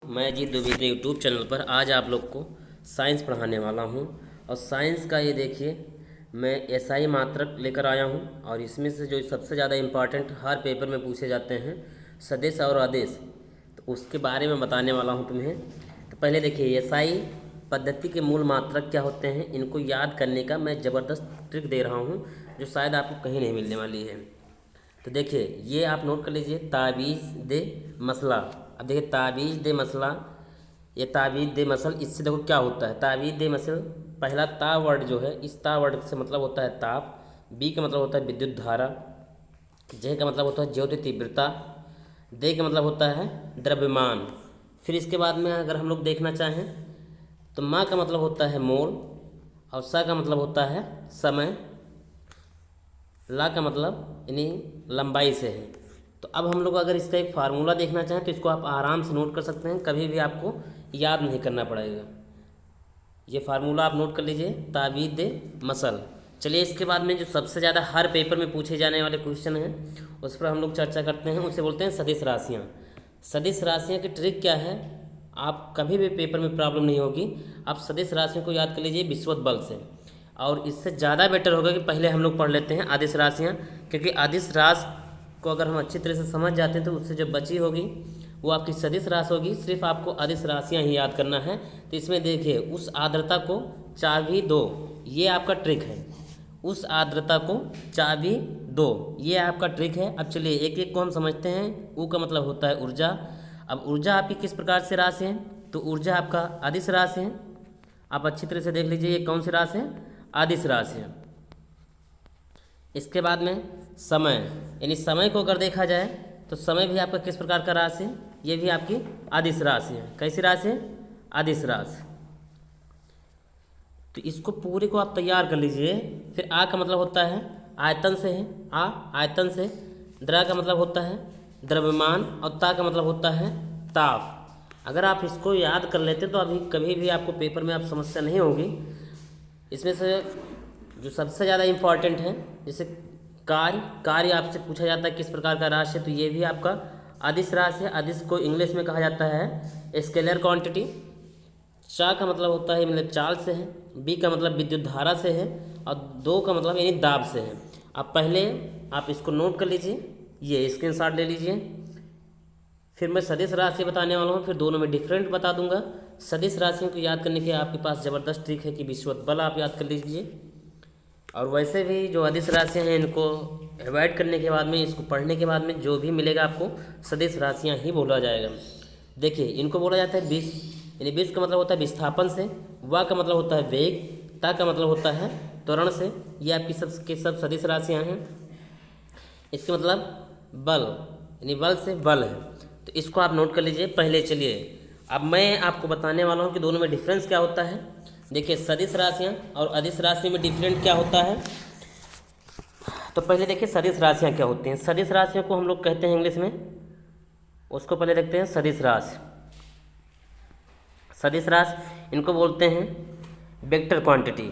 मैं Ajit Dwivedi YouTube channel पर आज आप लोग को साइंस पढ़ाने वाला हूं। और साइंस का ये देखिए मैं एसआई मात्रक लेकर आया हूं। और इसमें से जो सबसे ज़्यादा इम्पॉर्टेंट हर पेपर में पूछे जाते हैं सदिश और आदेश, तो उसके बारे में बताने वाला हूं तुम्हें। तो पहले देखिए एसआई पद्धति के मूल मात्रक क्या होते हैं, इनको याद करने का मैं ज़बरदस्त ट्रिक दे रहा हूँ जो शायद आपको कहीं नहीं मिलने वाली है। तो देखिए ये आप नोट कर लीजिए, ताबीज़ दे मसला। अब देखिए ताबीज़ दे मसला, ये ताबीज़ दे मसल, इससे देखो क्या होता है। ताबीज़ दे मसल, पहला ता वर्ड जो है, इस ता वर्ड से मतलब होता है ताप, बी का मतलब होता है विद्युत धारा, जे का मतलब होता है ज्योति तीव्रता, दे का मतलब होता है द्रव्यमान। फिर इसके बाद में अगर हम लोग देखना चाहें तो माँ का मतलब होता है मोल, और सा का मतलब होता है समय, ला का मतलब यानी लंबाई से है। तो अब हम लोग अगर इसका एक फार्मूला देखना चाहें तो इसको आप आराम से नोट कर सकते हैं, कभी भी आपको याद नहीं करना पड़ेगा। ये फार्मूला आप नोट कर लीजिए, ताबीज़ दे मसल। चलिए इसके बाद में जो सबसे ज़्यादा हर पेपर में पूछे जाने वाले क्वेश्चन हैं उस पर हम लोग चर्चा करते हैं, उसे बोलते हैं सदिश राशियाँ। सदिश राशियाँ की ट्रिक क्या है, आप कभी भी पेपर में प्रॉब्लम नहीं होगी। आप सदिश राशियों को याद कर लीजिए विश्वत बल से। और इससे ज़्यादा बेटर होगा कि पहले हम लोग पढ़ लेते हैं आदिश राशियाँ, क्योंकि आदिश राशि को अगर हम अच्छी तरह से समझ जाते हैं तो उससे जो बची होगी वो आपकी सदिश राशि होगी। सिर्फ आपको आदिश राशियाँ ही याद करना है। तो इसमें देखिए उस आर्द्रता को चाबी दो, ये आपका ट्रिक है। उस आर्द्रता को चाबी दो, ये आपका ट्रिक है। अब चलिए एक एक को हम समझते हैं। ऊ का मतलब होता है ऊर्जा। अब ऊर्जा आपकी किस प्रकार से राशि है, तो ऊर्जा आपका आदिश राशि है। आप अच्छी तरह से देख लीजिए ये कौन सी राशि है, आदिश राशि है। इसके बाद में समय, यानी समय को अगर देखा जाए तो समय भी आपका किस प्रकार का राशि है, ये भी आपकी आदिश राशि है। कैसी राशि है, आदिश राशि। तो इसको पूरे को आप तैयार कर लीजिए। फिर आ का मतलब होता है आयतन से है, आ आयतन से। द्र का मतलब होता है द्रव्यमान, और ता का मतलब होता है ताप। अगर आप इसको याद कर लेते तो अभी कभी भी आपको पेपर में आप समस्या नहीं होगी। इसमें से जो सबसे ज़्यादा इम्पॉर्टेंट है, जैसे कार्य, कार्य आपसे पूछा जाता है किस प्रकार का राशि है, तो ये भी आपका अदिश राशि है। अदिश को इंग्लिश में कहा जाता है स्केलर क्वांटिटी। चा का मतलब होता है मतलब चाल से है, बी का मतलब विद्युत धारा से है, और दो का मतलब यानी दाब से है। अब पहले आप इसको नोट कर लीजिए, ये स्क्रीनशॉट ले लीजिए। फिर मैं सदिश राशि बताने वाला हूँ, फिर दोनों में डिफरेंट बता दूंगा। सदिश राशियों को याद करने के आपके पास ज़बरदस्त ट्रिक है कि विश्वत बल आप याद कर लीजिए। और वैसे भी जो अदिश राशियाँ हैं इनको अवॉइड करने के बाद में, इसको पढ़ने के बाद में जो भी मिलेगा आपको सदिश राशियाँ ही बोला जाएगा। देखिए इनको बोला जाता है विष, यानी विष का मतलब होता है विस्थापन से, वा का मतलब होता है वेग, ता का मतलब होता है त्वरण से। ये आपकी सब के सब सदिश राशियाँ हैं। इसके मतलब बल, यानी बल से बल है। तो इसको आप नोट कर लीजिए। पहले चलिए अब मैं आपको बताने वाला हूँ कि दोनों में डिफरेंस क्या होता है। देखिए सदिश राशियाँ और अदिश राशि में डिफरेंट क्या होता है। तो पहले देखिए सदिश राशियाँ क्या होती हैं। सदिश राशियों को हम लोग कहते हैं इंग्लिश में, उसको पहले देखते हैं सदिश राशि। सदिश राशि इनको बोलते हैं वेक्टर क्वांटिटी।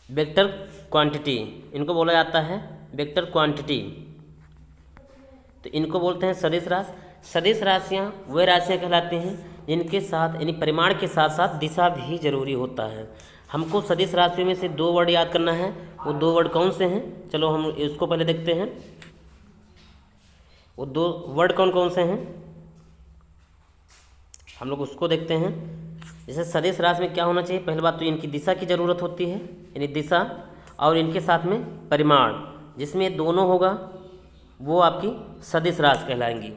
वेक्टर क्वांटिटी इनको बोला जाता है वेक्टर क्वांटिटी। तो इनको बोलते हैं सदिश राशि। सदिश राशियाँ वे राशियाँ कहलाती हैं जिनके साथ यानी परिमाण के साथ साथ दिशा भी जरूरी होता है। हमको सदिश राशियों में से दो वर्ड याद करना है। वो दो वर्ड कौन से हैं, चलो हम इसको पहले देखते हैं। वो दो वर्ड कौन कौन से हैं, हम लोग उसको देखते हैं। जैसे सदिश राशि में क्या होना चाहिए, पहली बात तो इनकी दिशा की ज़रूरत होती है, यानी दिशा, और इनके साथ में परिमाण, जिसमें दोनों होगा वो आपकी सदिश राशि कहलाएंगी।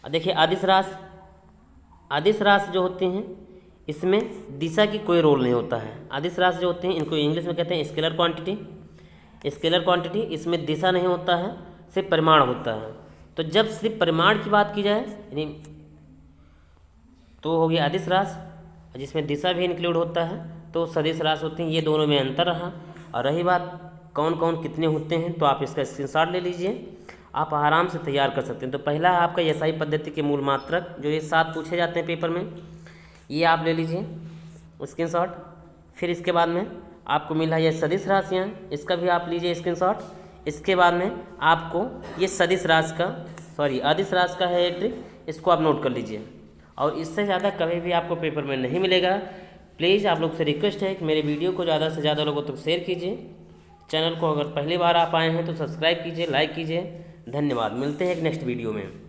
देखिए आदिश राशि, आदिश राशि जो होती हैं इसमें दिशा की कोई रोल नहीं होता है। आदिश राशि जो होती हैं इनको इंग्लिश में कहते हैं स्केलर क्वांटिटी। स्केलर क्वांटिटी, इसमें दिशा नहीं होता है, सिर्फ परिमाण होता है। तो जब सिर्फ परिमाण की बात की जाए यानी तो हो गया आदिश राशि, जिसमें दिशा भी इंक्लूड होता है, तो सदिश राशि होती हैं। ये दोनों में अंतर रहा। और रही बात कौन कौन कितने होते हैं, तो आप इसका स्क्रीनशॉट ले लीजिए, आप आराम से तैयार कर सकते हैं। तो पहला है आपका एसआई पद्धति के मूल मात्रक, जो ये 7 पूछे जाते हैं पेपर में, ये आप ले लीजिए स्क्रीनशॉट। फिर इसके बाद में आपको मिला ये सदिश राशियाँ, इसका भी आप लीजिए स्क्रीनशॉट। इसके बाद में आपको ये सदिश राशि का सॉरी अदिश राज का है एक ट्रिक, इसको आप नोट कर लीजिए। और इससे ज़्यादा कभी भी आपको पेपर में नहीं मिलेगा। प्लीज़ आप लोग से रिक्वेस्ट है कि मेरे वीडियो को ज़्यादा से ज़्यादा लोगों तक शेयर कीजिए। चैनल को अगर पहली बार आप आए हैं तो सब्सक्राइब कीजिए, लाइक कीजिए। धन्यवाद। मिलते हैं एक नेक्स्ट वीडियो में।